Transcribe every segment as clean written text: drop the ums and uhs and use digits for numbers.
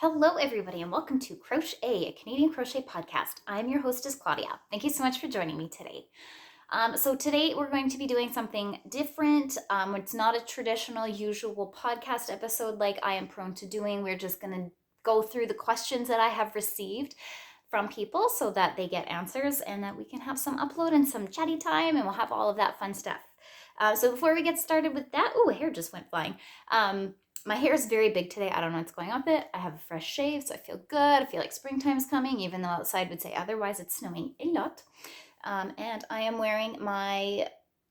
Hello, everybody, and welcome to Crochet, a Canadian crochet podcast. I'm your hostess, Claudia. Thank you so much for joining me today. So today we're going to be doing something different. It's not a traditional, usual podcast episode like I am prone to doing. We're just going to go through the questions that I have received from people so that they get answers and that we can have some upload and some chatty time, and we'll have all of that fun stuff. So before we get started with that, hair just went flying. My hair is very big today. I don't know what's going on with it. I have a fresh shave, so I feel good. I feel like springtime's coming, even though outside would say otherwise. It's snowing a lot. And I am wearing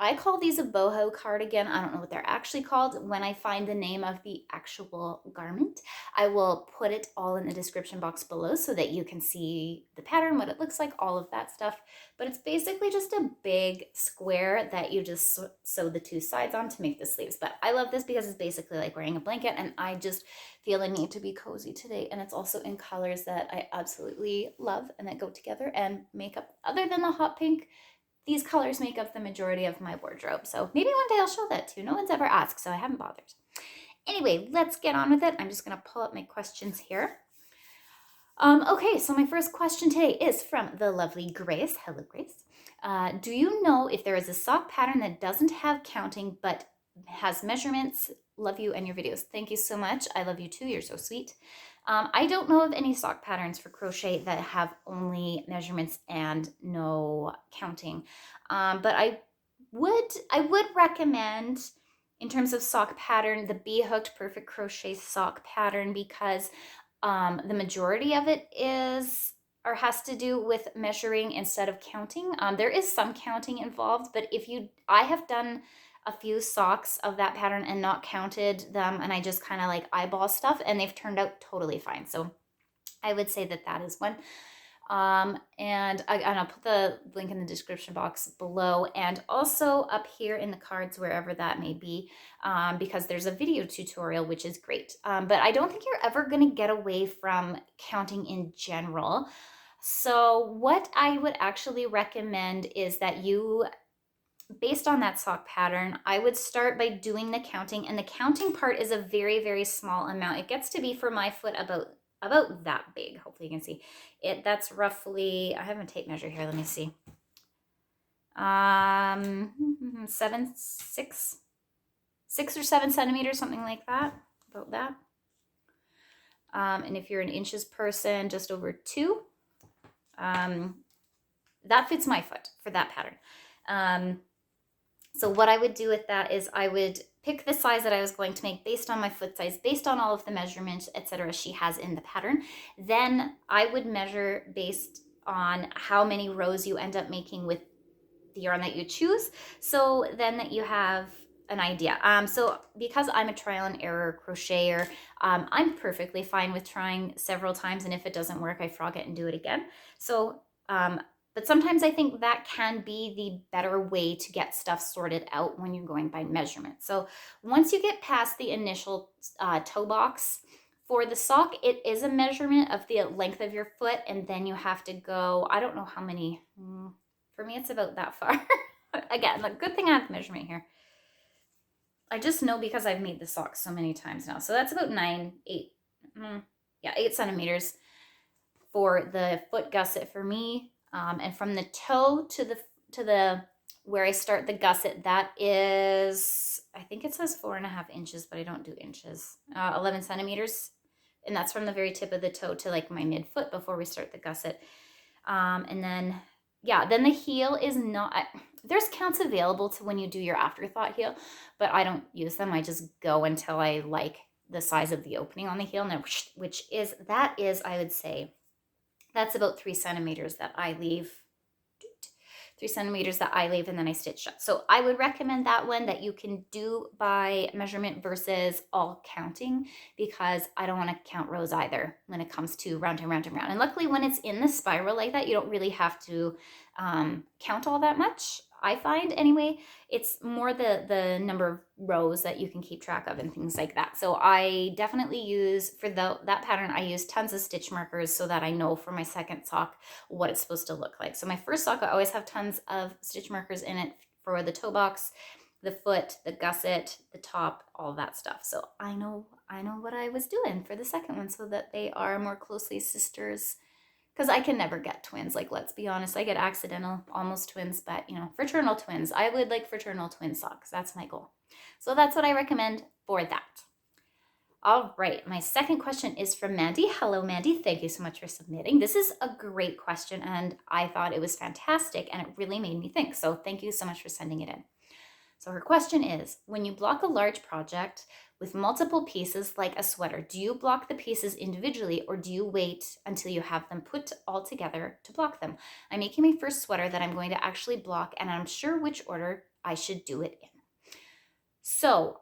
I call these a boho cardigan. I don't know what they're actually called. When I find the name of the actual garment, I will put it all in the description box below so that you can see the pattern, what it looks like, all of that stuff. But it's basically just a big square that you just sew the two sides on to make the sleeves. But I love this because it's basically like wearing a blanket, and I just feel a need to be cozy today. And it's also in colors that I absolutely love and that go together and make up, other than the hot pink, these colors make up the majority of my wardrobe. So maybe one day I'll show that too. No one's ever asked, so I haven't bothered. Anyway, let's get on with it. I'm just going to pull up my questions here. Okay, so my first question today is from the lovely Grace. Hello, Grace. Do you know if there is a sock pattern that doesn't have counting but has measurements? Love you and your videos. Thank you so much. I love you too. You're so sweet. I don't know of any sock patterns for crochet that have only measurements and no counting. But I would recommend, in terms of sock pattern, the bee hooked perfect crochet sock pattern, because the majority of it is or has to do with measuring instead of counting. There is some counting involved, but I have done a few socks of that pattern and not counted them, and I just kind of like eyeball stuff, and they've turned out totally fine. So I would say that is one. And I'll put the link in the description box below, and also up here in the cards, wherever that may be, because there's a video tutorial, which is great. But I don't think you're ever going to get away from counting in general. So what I would actually recommend is that you, based on that sock pattern, I would start by doing the counting, and the counting part is a very, very small amount. It gets to be, for my foot, about that big. Hopefully you can see it. That's roughly, I have a tape measure here. Let me see. 6 or 7 centimeters, something like that, about that. And if you're an inches person, just over 2. That fits my foot for that pattern. So what I would do with that is I would pick the size that I was going to make based on my foot size, based on all of the measurements, etc. she has in the pattern. Then I would measure based on how many rows you end up making with the yarn that you choose, so then that you have an idea. So because I'm a trial and error crocheter, I'm perfectly fine with trying several times, and if it doesn't work, I frog it and do it again. So but sometimes I think that can be the better way to get stuff sorted out when you're going by measurement. So once you get past the initial toe box for the sock, it is a measurement of the length of your foot, and then you have to go, I don't know how many, for me it's about that far. Again, the good thing I have the measurement here. I just know because I've made the sock so many times now. So that's about 8 centimeters for the foot gusset for me. And from the toe to the where I start the gusset, that is, I think it says 4.5 inches, but I don't do inches. 11 centimeters, and that's from the very tip of the toe to like my midfoot before we start the gusset. And then then the heel is not. There's counts available to when you do your afterthought heel, but I don't use them. I just go until I like the size of the opening on the heel, and then that is I would say. That's about 3 centimeters that I leave. 3 centimeters that I leave, and then I stitch shut. So I would recommend that one, that you can do by measurement versus all counting, because I don't want to count rows either when it comes to round and round and round. And luckily, when it's in the spiral like that, you don't really have to count all that much. I find anyway, it's more the number of rows that you can keep track of and things like that. So I definitely use, for that pattern, I use tons of stitch markers so that I know for my second sock what it's supposed to look like. So my first sock, I always have tons of stitch markers in it for the toe box. the foot, the gusset, the top, all that stuff. So I know what I was doing for the second one so that they are more closely sisters. Because I can never get twins. Like, let's be honest, I get accidental almost twins, but fraternal twins. I would like fraternal twin socks. That's my goal. So that's what I recommend for that. All right, my second question is from Mandy. Hello, Mandy. Thank you so much for submitting. This is a great question, and I thought it was fantastic, and it really made me think. So thank you so much for sending it in. So her question is, when you block a large project with multiple pieces like a sweater, do you block the pieces individually or do you wait until you have them put all together to block them? I'm making my first sweater that I'm going to actually block, and I'm sure which order I should do it in. So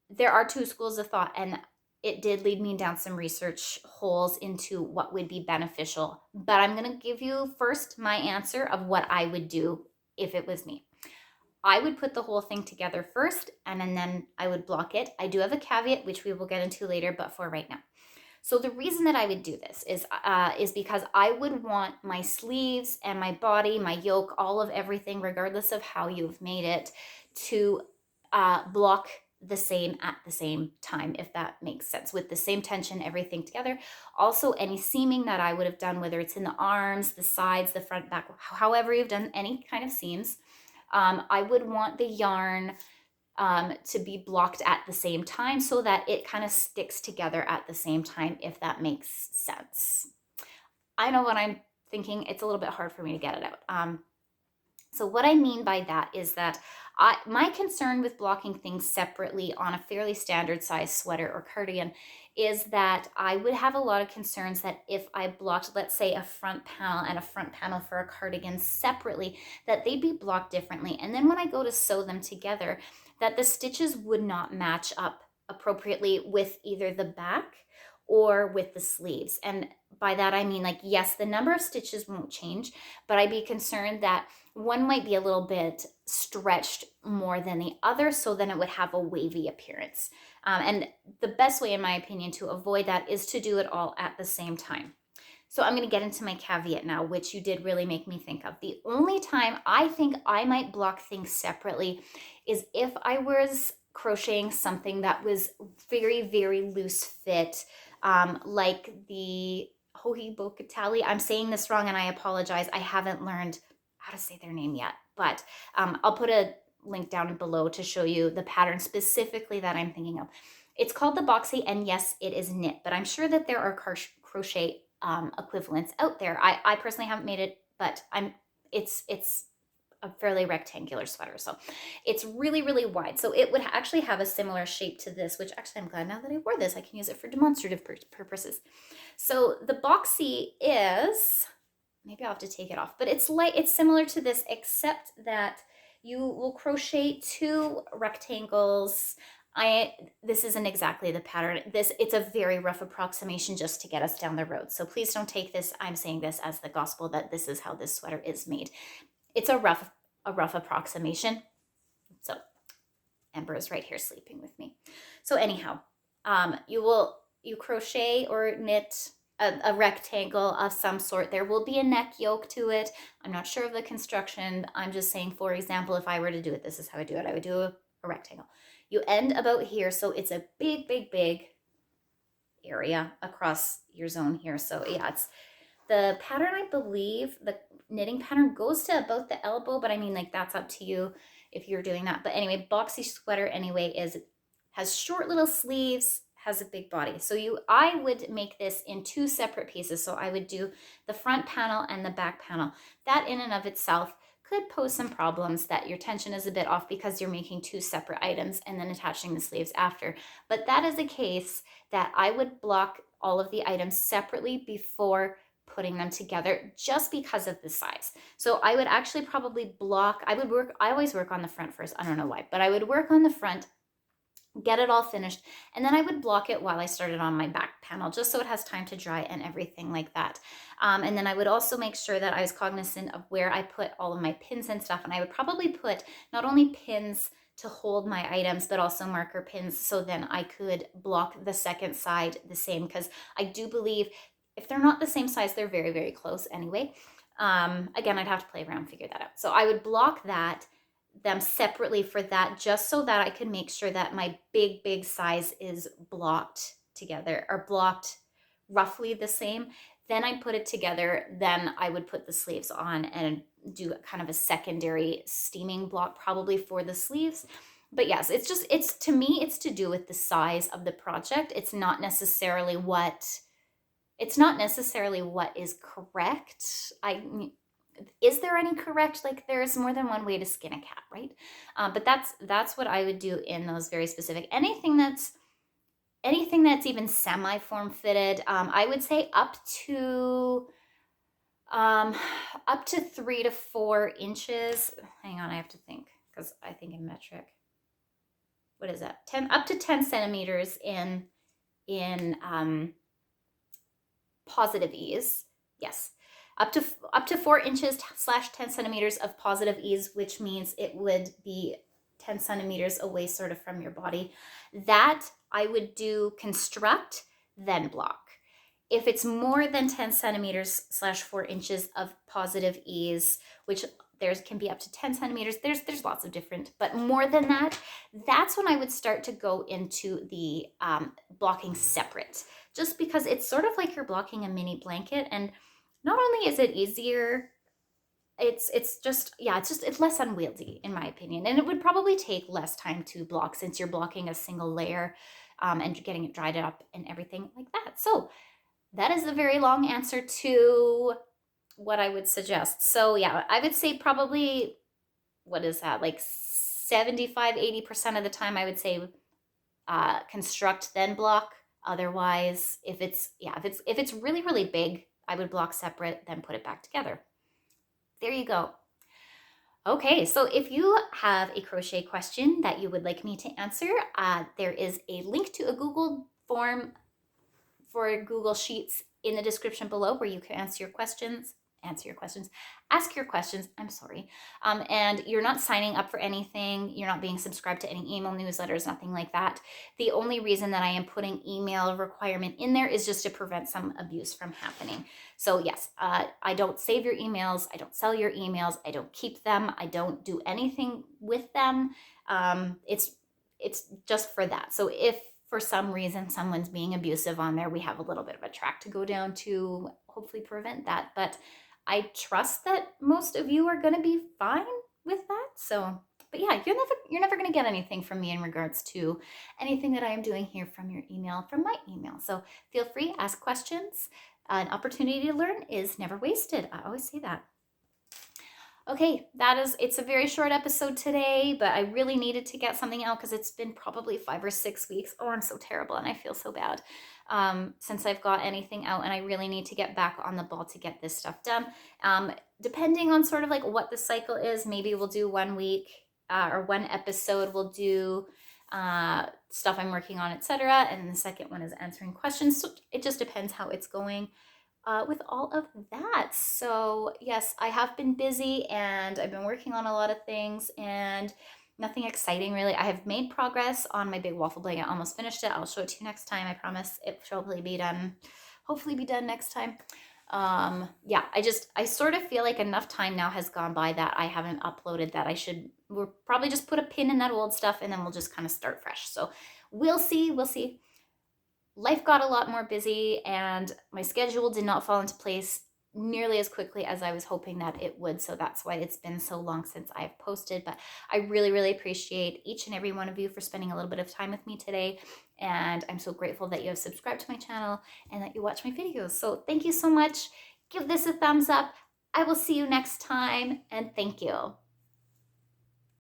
there are two schools of thought, and it did lead me down some research holes into what would be beneficial. But I'm going to give you first my answer of what I would do if it was me. I would put the whole thing together first, and then I would block it. I do have a caveat, which we will get into later, but for right now. So the reason that I would do this is because I would want my sleeves and my body, my yoke, all of everything, regardless of how you've made it, to block the same at the same time, if that makes sense, with the same tension, everything together. Also, any seaming that I would have done, whether it's in the arms, the sides, the front, back, however you've done any kind of seams, I would want the yarn to be blocked at the same time so that it kind of sticks together at the same time, if that makes sense. I know what I'm thinking. It's a little bit hard for me to get it out. So what I mean by that is that my concern with blocking things separately on a fairly standard size sweater or cardigan is that I would have a lot of concerns that if I blocked, let's say, a front panel and a front panel for a cardigan separately, that they'd be blocked differently. And then when I go to sew them together, that the stitches would not match up appropriately with either the back or with the sleeves. And by that I mean, like, yes, the number of stitches won't change, but I'd be concerned that one might be a little bit stretched more than the other, so then it would have a wavy appearance. And the best way, in my opinion, to avoid that is to do it all at the same time. So I'm going to get into my caveat now, which you did really make me think of. The only time I think I might block things separately is if I was crocheting something that was very, very loose fit, like the Hohi Bocatali. I'm saying this wrong and I apologize. I haven't learned how to say their name yet, but I'll put a link down below to show you the pattern specifically that I'm thinking of. It's called the boxy, and yes, it is knit, but I'm sure that there are crochet equivalents out there. I personally haven't made it, but it's a fairly rectangular sweater, so it's really, really wide. So it would actually have a similar shape to this, which actually I'm glad now that I wore this, I can use it for demonstrative purposes. So the boxy is, maybe I'll have to take it off, but it's similar to this, except that you will crochet two rectangles. This isn't exactly the pattern. It's a very rough approximation just to get us down the road. So please don't take this, I'm saying this as the gospel that this is how this sweater is made. It's a rough approximation. So Ember is right here sleeping with me. So anyhow, you crochet or knit a rectangle of some sort. There will be a neck yoke to it. I'm not sure of the construction. I'm just saying, for example, if I were to do it, this is how I do it. I would do a rectangle. You end about here, so it's a big, big, big area across your zone here. So yeah, it's the pattern, I believe, the knitting pattern goes to about the elbow, but I mean, like, that's up to you if you're doing that. But anyway, boxy sweater anyway has short little sleeves, has a big body. So I would make this in two separate pieces. So I would do the front panel and the back panel. That in and of itself could pose some problems, that your tension is a bit off because you're making two separate items and then attaching the sleeves after. But that is a case that I would block all of the items separately before putting them together, just because of the size. So I would actually probably block, I always work on the front first, I don't know why, but I would work on the front, get it all finished, and then I would block it while I started on my back panel, just so it has time to dry and everything like that. And then I would also make sure that I was cognizant of where I put all of my pins and stuff, and I would probably put not only pins to hold my items, but also marker pins, so then I could block the second side the same, because I do believe if they're not the same size, they're very, very close anyway. Again, I'd have to play around and figure that out. So I would block that. them separately for that, just so that I can make sure that my big size is blocked together, or blocked roughly the same. Then I put it together. Then I would put the sleeves on and do kind of a secondary steaming block probably for the sleeves. But yes, it's to me, it's to do with the size of the project. It's not necessarily what is correct. Is there any correct? Like, there's more than one way to skin a cat, right? But that's what I would do in those very specific. Anything that's even semi-form fitted, I would say up to 3 to 4 inches. Hang on, I have to think, because I think in metric. What is that? Up to 10 centimeters in positive ease. Yes. Up to 4 inches / 10 centimeters of positive ease, which means it would be 10 centimeters away sort of from your body. That I would do construct, then block. If it's more than 10 centimeters / 4 inches of positive ease, which there can be up to 10 centimeters, there's lots of different, but more than that, that's when I would start to go into the blocking separate, just because it's sort of like you're blocking a mini blanket. And not only is it easier, it's less unwieldy, in my opinion. And it would probably take less time to block, since you're blocking a single layer and getting it dried up and everything like that. So that is a very long answer to what I would suggest. So yeah, I would say probably, what is that, like 75-80% of the time I would say construct, then block. Otherwise, if it's really big, I would block separate, then put it back together. There you go. Okay, so if you have a crochet question that you would like me to answer, there is a link to a Google form for Google Sheets in the description below, where you can ask your questions. I'm sorry. And you're not signing up for anything. You're not being subscribed to any email newsletters, nothing like that. The only reason that I am putting email requirement in there is just to prevent some abuse from happening. So yes, I don't save your emails. I don't sell your emails. I don't keep them. I don't do anything with them. It's just for that. So if for some reason someone's being abusive on there, we have a little bit of a track to go down to hopefully prevent that. But I trust that most of you are going to be fine with that. So, but yeah, you're never going to get anything from me in regards to anything that I am doing here from my email. So feel free, ask questions. An opportunity to learn is never wasted. I always say that. Okay, it's a very short episode today, but I really needed to get something out because it's been probably 5 or 6 weeks. Oh, I'm so terrible and I feel so bad since I've got anything out, and I really need to get back on the ball to get this stuff done. Depending on sort of like what the cycle is, maybe we'll do 1 week or 1 episode. We'll do stuff I'm working on, etc. And the second one is answering questions. So it just depends how it's going. With all of that. So yes, I have been busy and I've been working on a lot of things, and nothing exciting really. I have made progress on my big waffle blanket. I almost finished it. I'll show it to you next time. I promise it will hopefully be done next time. Yeah, I sort of feel like enough time now has gone by that I haven't uploaded that. We'll probably just put a pin in that old stuff and then we'll just kind of start fresh. So we'll see. Life got a lot more busy and my schedule did not fall into place nearly as quickly as I was hoping that it would. So that's why it's been so long since I've posted. But I really appreciate each and every one of you for spending a little bit of time with me today. And I'm so grateful that you have subscribed to my channel and that you watch my videos. So thank you so much. Give this a thumbs up. I will see you next time, and thank you.